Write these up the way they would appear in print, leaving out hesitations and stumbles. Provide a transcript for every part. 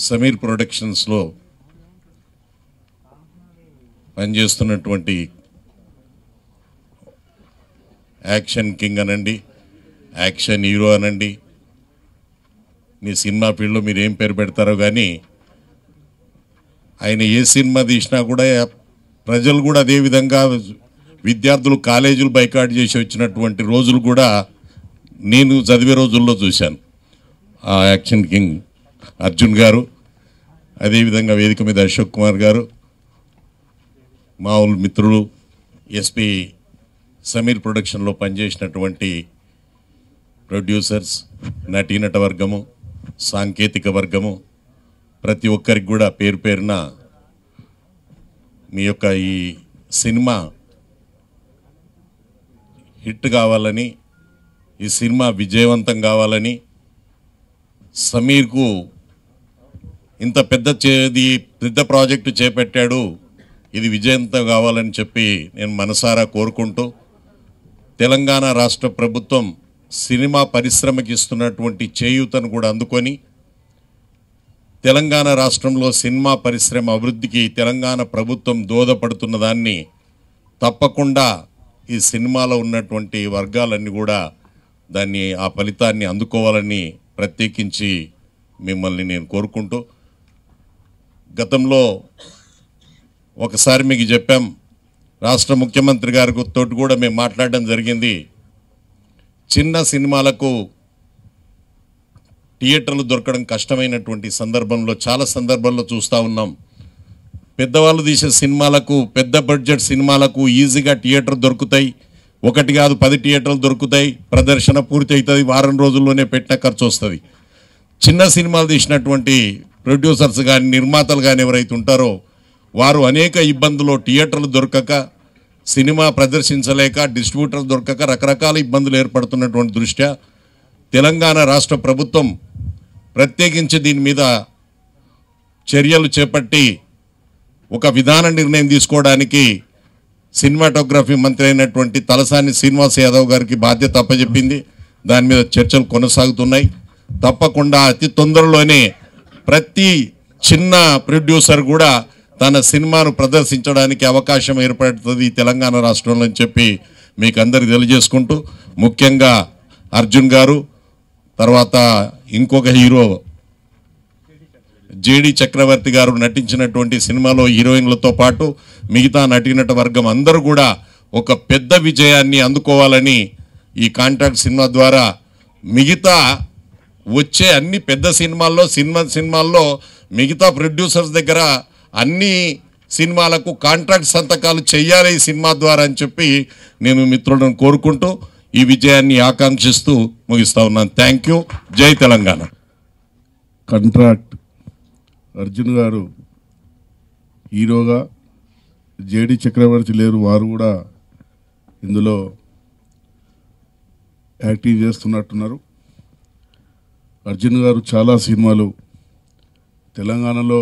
సమీర్ ప్రొడక్షన్స్లో పనిచేస్తున్నటువంటి action king అనండి, action hero అనండి, మీ సినిమా ఫీల్డ్లో మీరు ఏం పేరు పెడతారో కానీ ఆయన ఏ సినిమా తీసినా కూడా ప్రజలు కూడా అదేవిధంగా విద్యార్థులు కాలేజీలు బైకాట్ చేసి వచ్చినటువంటి రోజులు కూడా నేను చదివే రోజుల్లో చూశాను. ఆ యాక్షన్ కింగ్ అర్జున్ గారు, అదేవిధంగా వేదిక మీద అశోక్ కుమార్ గారు, మామూలు మిత్రులు, ఎస్పీ సమీర్ ప్రొడక్షన్లో పనిచేసినటువంటి ప్రొడ్యూసర్స్, నటీనట వర్గము, సాంకేతిక వర్గము, ప్రతి ఒక్కరికి కూడా పేరు పేరున మీ యొక్క ఈ సినిమా హిట్ కావాలని, ఈ సినిమా విజయవంతం కావాలని, సమీర్కు ఇంత పెద్ద ప్రాజెక్టు చేపట్టాడు, ఇది విజయవంతం కావాలని చెప్పి నేను మనసారా కోరుకుంటూ, తెలంగాణ రాష్ట్ర ప్రభుత్వం సినిమా పరిశ్రమకి ఇస్తున్నటువంటి చేయూతను కూడా అందుకొని తెలంగాణ రాష్ట్రంలో సినిమా పరిశ్రమ అభివృద్ధికి తెలంగాణ ప్రభుత్వం దోహదపడుతున్న దాన్ని తప్పకుండా ఈ సినిమాలో ఉన్నటువంటి వర్గాలన్నీ కూడా దాన్ని ఆ ఫలితాన్ని అందుకోవాలని ప్రత్యేకించి మిమ్మల్ని నేను కోరుకుంటూ, గతంలో ఒకసారి మీకు చెప్పాం, రాష్ట్ర ముఖ్యమంత్రి గారితో కూడా మేము మాట్లాడడం జరిగింది. చిన్న సినిమాలకు థియేటర్లు దొరకడం కష్టమైనటువంటి సందర్భంలో చాలా సందర్భాల్లో చూస్తూ ఉన్నాం. పెద్దవాళ్ళు తీసే సినిమాలకు, పెద్ద బడ్జెట్ సినిమాలకు ఈజీగా థియేటర్ దొరుకుతాయి, ఒకటి కాదు 10 థియేటర్లు దొరుకుతాయి, ప్రదర్శన పూర్తి అవుతుంది, వారం రోజుల్లోనే పెట్టిన ఖర్చు వస్తుంది. చిన్న సినిమాలు తీసినటువంటి ప్రొడ్యూసర్స్ కానీ నిర్మాతలు కానీ ఎవరైతే ఉంటారో వారు అనేక ఇబ్బందులు, థియేటర్లు దొరకక, సినిమా ప్రదర్శించలేక, డిస్ట్రిబ్యూటర్లు దొరకక రకరకాల ఇబ్బందులు ఏర్పడుతున్నటువంటి దృష్ట్యా తెలంగాణ రాష్ట్ర ప్రభుత్వం ప్రత్యేకించి దీని మీద చర్యలు చేపట్టి ఒక విధాన నిర్ణయం తీసుకోవడానికి సినిమాటోగ్రఫీ మంత్రి అయినటువంటి తలసాని శ్రీనివాస్ యాదవ్ గారికి బాధ్యత అప్పచెప్పింది. దాని మీద చర్చలు కొనసాగుతున్నాయి. తప్పకుండా అతి తొందరలోనే ప్రతి చిన్న ప్రొడ్యూసర్ కూడా తన సినిమాను ప్రదర్శించడానికి అవకాశం ఏర్పడుతుంది తెలంగాణ రాష్ట్రంలో అని చెప్పి మీకు అందరికీ తెలియజేసుకుంటూ, ముఖ్యంగా అర్జున్ గారు, తర్వాత ఇంకొక హీరో జేడి చక్రవర్తి గారు నటించినటువంటి సినిమాలో హీరోయిన్లతో పాటు మిగతా నటీనట వర్గం అందరూ కూడా ఒక పెద్ద విజయాన్ని అందుకోవాలని ఈ కాంట్రాక్ట్ సినిమా ద్వారా మిగతా వచ్చే అన్ని పెద్ద సినిమాల్లో మిగతా ప్రొడ్యూసర్స్ దగ్గర అన్ని సినిమాలకు కాంట్రాక్ట్ సంతకాలు చేయాలి ఈ సినిమా ద్వారా అని చెప్పి నేను మిత్రులను కోరుకుంటూ ఈ విజయాన్ని ఆకాంక్షిస్తూ ముగిస్తా ఉన్నాను. Thank you. జై తెలంగాణ. కాంట్రాక్ట్ అర్జున్ గారు హీరోగా, జేడి చక్రవర్తి లేరు, వారు కూడా ఇందులో యాక్టింగ్ చేస్తున్నట్టున్నారు. అర్జున్ గారు చాలా సినిమాలు తెలంగాణలో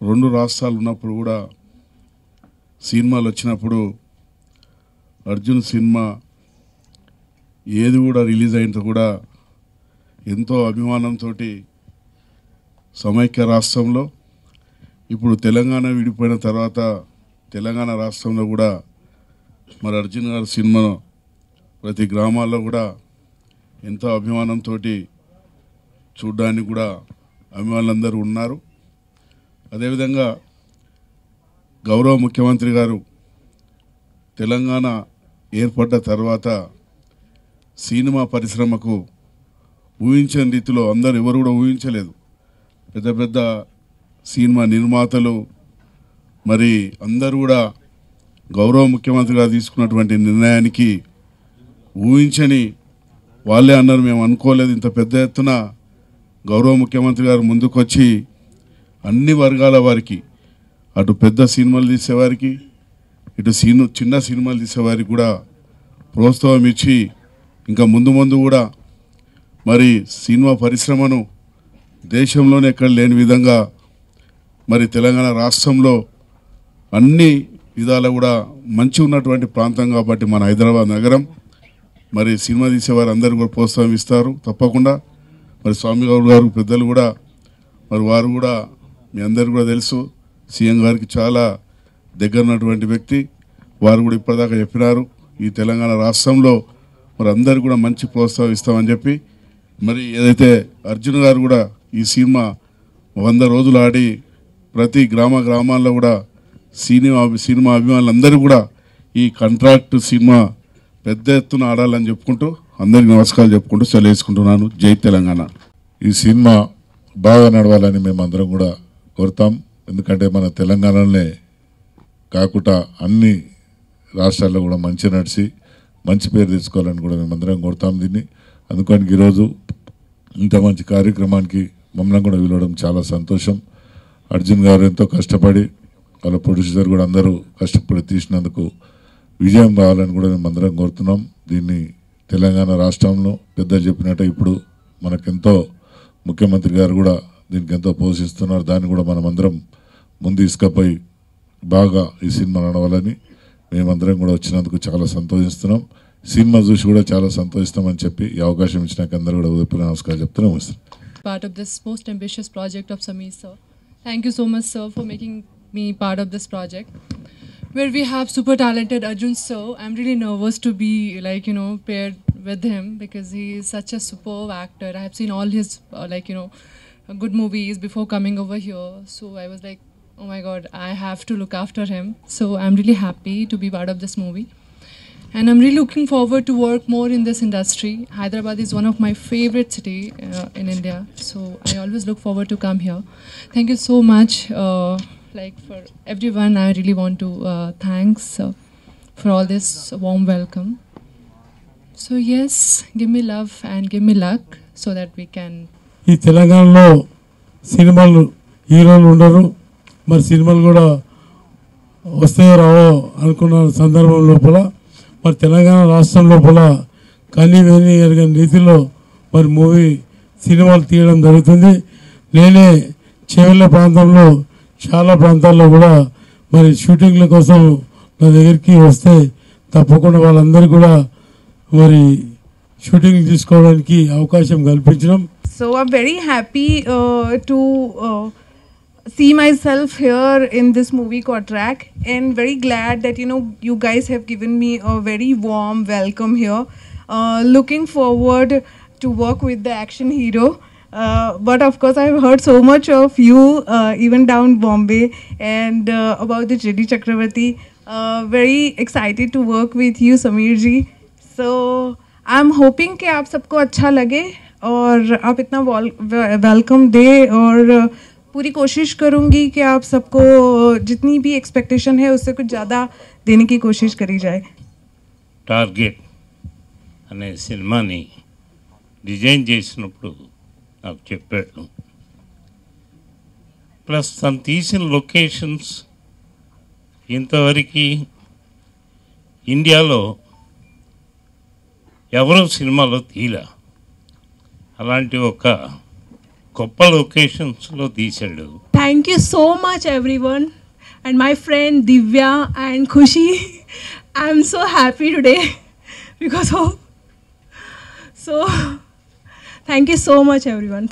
2 రాష్ట్రాలు ఉన్నప్పుడు కూడా సినిమాలు వచ్చినప్పుడు అర్జున్ సినిమా ఏది కూడా రిలీజ్ అయినంత కూడా ఎంతో అభిమానంతో సమైక్య రాష్ట్రంలో, ఇప్పుడు తెలంగాణ విడిపోయిన తర్వాత తెలంగాణ రాష్ట్రంలో కూడా మరి అర్జున్ గారి సినిమా ప్రతి గ్రామాల్లో కూడా ఎంతో అభిమానంతో చూడడానికి కూడా అభిమానులందరూ ఉన్నారు. అదేవిధంగా గౌరవ ముఖ్యమంత్రి గారు తెలంగాణ ఏర్పడ్డ తర్వాత సినిమా పరిశ్రమకు ఊహించని రీతిలో అందరు ఎవరు కూడా ఊహించలేదు. పెద్ద పెద్ద సినిమా నిర్మాతలు మరి అందరూ కూడా గౌరవ ముఖ్యమంత్రి గారు తీసుకున్నటువంటి నిర్ణయానికి ఊహించని వాళ్ళే అన్నారు, మేము అనుకోలేదు ఇంత పెద్ద ఎత్తున గౌరవ ముఖ్యమంత్రి గారు ముందుకొచ్చి అన్ని వర్గాల వారికి, అటు పెద్ద సినిమాలు తీసేవారికి, ఇటు చిన్న సినిమాలు తీసేవారికి కూడా ప్రోత్సాహం ఇచ్చి ఇంకా ముందు కూడా మరి సినిమా పరిశ్రమను దేశంలోనే ఎక్కడ లేని విధంగా మరి తెలంగాణ రాష్ట్రంలో అన్ని విధాలు కూడా మంచి ఉన్నటువంటి ప్రాంతం కాబట్టి మన హైదరాబాద్ నగరం మరి సినిమా తీసేవారు అందరూ కూడా ప్రోత్సాహం ఇస్తారు తప్పకుండా. మరి స్వామి గౌడ్ గారు పెద్దలు కూడా మరి వారు కూడా మీ అందరికీ కూడా తెలుసు, సీఎం గారికి చాలా దగ్గర ఉన్నటువంటి వ్యక్తి. వారు కూడా ఇప్పటిదాకా చెప్పినారు ఈ తెలంగాణ రాష్ట్రంలో మరి అందరు కూడా మంచి ప్రోత్సాహం ఇస్తామని చెప్పి. మరి ఏదైతే అర్జున్ గారు కూడా ఈ సినిమా 100 రోజులు ఆడి ప్రతి గ్రామాల్లో కూడా సినిమా అభిమానులందరూ కూడా ఈ కాంట్రాక్ట్ సినిమా పెద్ద ఎత్తున ఆడాలని చెప్పుకుంటూ అందరికీ నమస్కారాలు చెప్పుకుంటూ సెలవుకుంటున్నాను. జై తెలంగాణ. ఈ సినిమా బాగా నడవాలని మేమందరం కూడా కోరుతాం. ఎందుకంటే మన తెలంగాణలోనే కాకుండా అన్ని రాష్ట్రాల్లో కూడా మంచి నడిచి మంచి పేరు తెచ్చుకోవాలని కూడా మేమందరం కోరుతాం దీన్ని. అందుకని ఈరోజు ఇంత మంచి కార్యక్రమానికి మమ్మల్ని కూడా పిలవడం చాలా సంతోషం. అర్జున్ గారు ఎంతో కష్టపడి వాళ్ళ ప్రొడ్యూసర్ కూడా అందరూ కష్టపడి తీసినందుకు విజయం రావాలని కూడా మేమందరం కోరుతున్నాం. దీన్ని తెలంగాణ రాష్ట్రంలో పెద్దలు చెప్పినట్టు ఇప్పుడు మనకెంతో ముఖ్యమంత్రి గారు కూడా దీనికి ఎంతో పోషిస్తున్నారు. దాన్ని కూడా మనమందరం ముందు తీసుకుపోయి బాగా ఈ సినిమా నడవాలని మేమందరం కూడా వచ్చినందుకు చాలా సంతోషిస్తున్నాం. సినిమా చూసి కూడా చాలా సంతోషిస్తామని చెప్పి ఈ అవకాశం ఇచ్చినాక అందరూ కూడా ఉదయపూర్వ నమస్కారం చెప్తున్నాం. Part of this most ambitious project of Sameer sir. Thank you so much sir for making me part of this project where we have super talented Arjun sir. I'm really nervous to be paired with him because he is such a superb actor. I have seen all his good movies before coming over here, so I was like, oh my god, I have to look after him. So I'm really happy to be part of this movie. And I'm really looking forward to work more in this industry. Hyderabad is one of my favorite city in India. So I always look forward to come here. Thank you so much. For everyone, I really want to thanks for all this warm welcome. So yes, give me love and give me luck so that we can... ఈ తెలంగాణలో సినిమాలు హీరోలు ఉండరు, మరి సినిమాలు కూడా వస్తాయో రావో అనుకున్న సందర్భం లోపల మరి తెలంగాణ రాష్ట్రం లోపల కనీవేని ఎరగని రీతిలో మరి సినిమాలు తీయడం జరుగుతుంది. నేనే చేవెళ్ళ ప్రాంతంలో చాలా ప్రాంతాల్లో కూడా మరి షూటింగ్ల కోసం నా దగ్గరికి వస్తే తప్పకుండా వాళ్ళందరూ కూడా మరి షూటింగ్ తీసుకోవడానికి అవకాశం కల్పించడం. So I'm very happy to see myself here in this movie Contract, and very glad that you guys have given me a very warm welcome here. Looking forward to work with the action hero. But of course I've heard so much of you even down Bombay and about the JD Chakravarti. Very excited to work with you Sameer ji. So I'm hoping कि आप सबको अच्छा लगे और आप इतना welcome दे, और पूरी कोशिश करूँगी कि आप सबको जितनी भी एक्सपेक्टेशन है उससे कुछ ज़्यादा देने की कोशिश करी जाए. టార్గెట్ అనే సినిమాని డిజైన్ చేసినప్పుడు నాకు చెప్పాడు. ప్లస్ తను తీసిన లొకేషన్స్ ఇంతవరకు ఇండియాలో ఎవరో సినిమాలో తీలా, అలాంటి ఒక గొప్ప లొకేషన్స్లో తీశాడు. Thank you so much everyone and my friend Divya and Khushi. I'm so happy today because of so thank you so much everyone.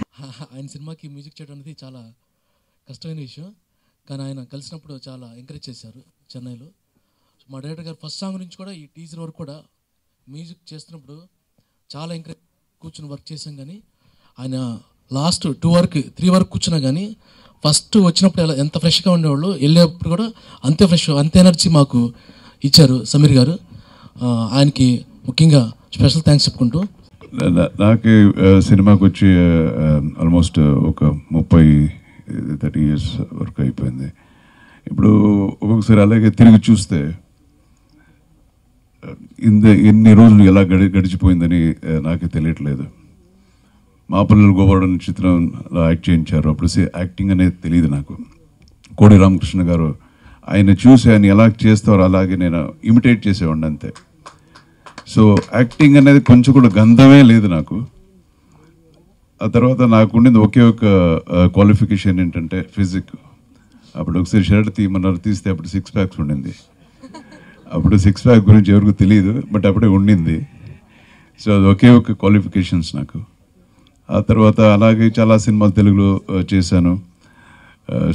ఆయన సినిమాకి మ్యూజిక్ చేయడం అనేది చాలా కష్టమైన విషయం, కానీ ఆయన కలిసినప్పుడు చాలా ఎంకరేజ్ చేశారు చెన్నైలో. మా డైరెక్టర్ గారు ఫస్ట్ సాంగ్ నుంచి కూడా ఈ టీజర్ వరకు కూడా మ్యూజిక్ చేస్తున్నప్పుడు చాలా ఎంకరేజ్ కూర్చుని వర్క్ చేసాం. కానీ ఆయన లాస్ట్ 3 వరకు కూర్చున్నా కానీ ఫస్ట్ వచ్చినప్పుడు ఎంత ఫ్రెష్గా ఉండేవాళ్ళు, వెళ్ళేప్పుడు కూడా అంతే ఫ్రెష్ అంతే ఎనర్జీ మాకు ఇచ్చారు సమీర్ గారు. ఆయనకి ముఖ్యంగా స్పెషల్ థ్యాంక్స్ చెప్పుకుంటూ. నాకు సినిమాకి వచ్చి ఆల్మోస్ట్ ఒక 30-30 ఇయర్స్ వరకు అయిపోయింది. ఇప్పుడు ఒక్కొక్కసారి అలాగే తిరిగి చూస్తే ఎన్ని రోజులు ఎలా గడిచిపోయిందని నాకే తెలియట్లేదు. మా పిల్లలు గోవర్ధన్ చిత్రంలో యాక్ట్ చేయించారు. అప్పుడు యాక్టింగ్ అనేది తెలియదు నాకు. కోడి రామకృష్ణ గారు ఆయన చూసి ఆయన ఎలా చేస్తారో అలాగే నేను ఇమిటేట్ చేసేవాడిని అంతే. సో యాక్టింగ్ అనేది కొంచెం కూడా గంధమే లేదు నాకు. ఆ తర్వాత నాకు ఉండింది ఒకే ఒక క్వాలిఫికేషన్ ఏంటంటే ఫిజిక్. అప్పుడు ఒకసారి షర్ట్ తీయమన్నారు, తీస్తే అప్పుడు 6 ప్యాక్స్ ఉండింది. అప్పుడు 6 ప్యాక్ గురించి ఎవరికి తెలియదు, బట్ అప్పుడే ఉండింది. సో అది ఒకే ఒక క్వాలిఫికేషన్స్ నాకు. ఆ తర్వాత అలాగే చాలా సినిమాలు తెలుగులో చేశాను.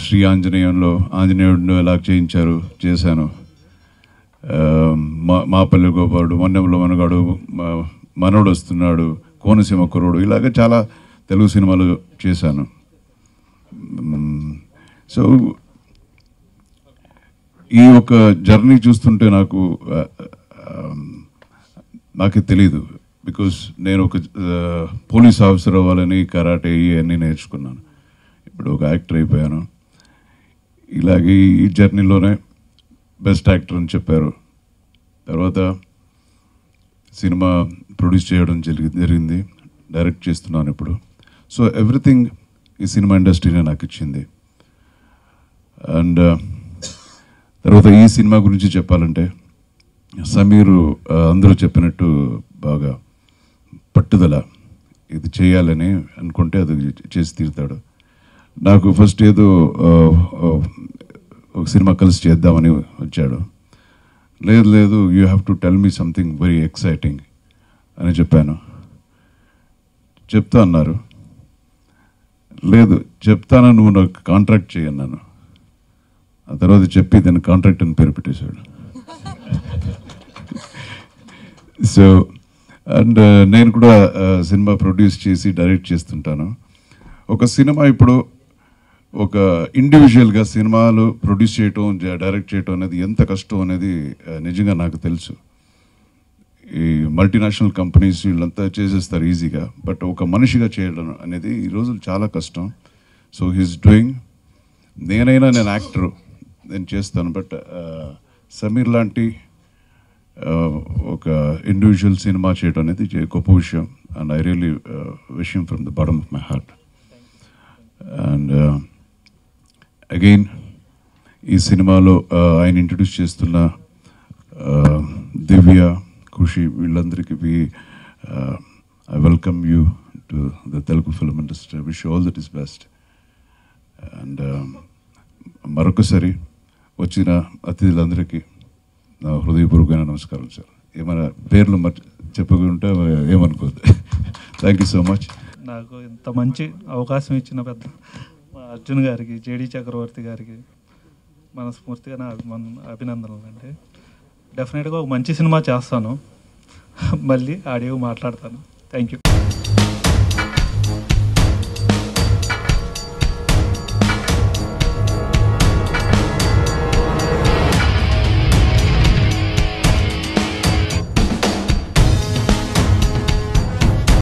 శ్రీ ఆంజనేయంలో ఆంజనేయుడిని ఎలా చేశాను. మా పల్లె గోపాలుడు, మన్నెంలో మనగాడు, మనోడు వస్తున్నాడు, కోనసీమ కుర్రోడు, ఇలాగ చాలా తెలుగు సినిమాలు చేశాను. సో ఈ ఒక జర్నీ చూస్తుంటే నాకే తెలీదు. బికాస్ నేను ఒక పోలీస్ ఆఫీసర్ అవ్వాలని కరాటే ఇవన్నీ నేర్చుకున్నాను. ఇప్పుడు ఒక యాక్టర్ అయిపోయాను. ఇలాగే ఈ జర్నీలోనే బెస్ట్ యాక్టర్ అని చెప్పారు. తర్వాత సినిమా ప్రొడ్యూస్ చేయడం జరిగింది, డైరెక్ట్ చేస్తున్నాను ఇప్పుడు. సో ఎవ్రీథింగ్ ఈ సినిమా ఇండస్ట్రీనే నాకు ఇచ్చింది. అండ్ తర్వాత ఈ సినిమా గురించి చెప్పాలంటే సమీరు అందరూ చెప్పినట్టు బాగా పట్టుదల, ఇది చేయాలని అనుకుంటే అది చేసి తీరుతాడు. నాకు ఫస్ట్ ఏదో ఒక సినిమా కలిసి చేద్దామని వచ్చాడు. లేదు you have to tell me something very exciting అని చెప్పాను. చెప్తా అన్నారు. లేదు చెప్తాను, నువ్వు నాకు కాంట్రాక్ట్ చేయన్నాను. ఆ తర్వాత చెప్పి దాన్ని కాంట్రాక్ట్ అని పేరు పెట్టేశాడు. సో అండ్ నేను కూడా సినిమా ప్రొడ్యూస్ చేసి డైరెక్ట్ చేస్తుంటాను. ఒక సినిమా ఇప్పుడు ఒక ఇండివిజువల్గా సినిమాలు ప్రొడ్యూస్ చేయటం, డైరెక్ట్ చేయటం అనేది ఎంత కష్టం అనేది నిజంగా నాకు తెలుసు. ఈ మల్టీనేషనల్ కంపెనీస్ వీళ్ళంతా చేసేస్తారు ఈజీగా, బట్ ఒక మనిషిగా చేయడం అనేది ఈ రోజులు చాలా కష్టం. So he's doing. నేను యాక్టరు, నేను చేస్తాను. బట్ సమీర్ లాంటి ఒక ఇండివిజువల్ సినిమా చేయడం అనేది గొప్ప విషయం. And I really wish him from the bottom of my heart. And again ఈ సినిమాలో ఆయన ఇంట్రడ్యూస్ చేస్తున్న దివ్య, ఖుషి, వీళ్ళందరికీ I welcome you to the Telugu film industry. Wish all that is best. And మరొకసారి వచ్చిన అతిథులందరికీ నా హృదయపూర్వకమైన నమస్కారం సార్. ఏమైనా పేర్లు చెప్పుకుంటే ఏమనుకోద్దు. Thank you so much. నాకు ఇంత మంచి అవకాశం ఇచ్చిన పెద్ద అర్జున్ గారికి, జేడి చక్రవర్తి గారికి మనస్ఫూర్తిగా నా అభినందనలు అండి. డెఫినెట్గా ఒక మంచి సినిమా చేస్తాను, మళ్ళీ ఆడియో మాట్లాడతాను. Thank you.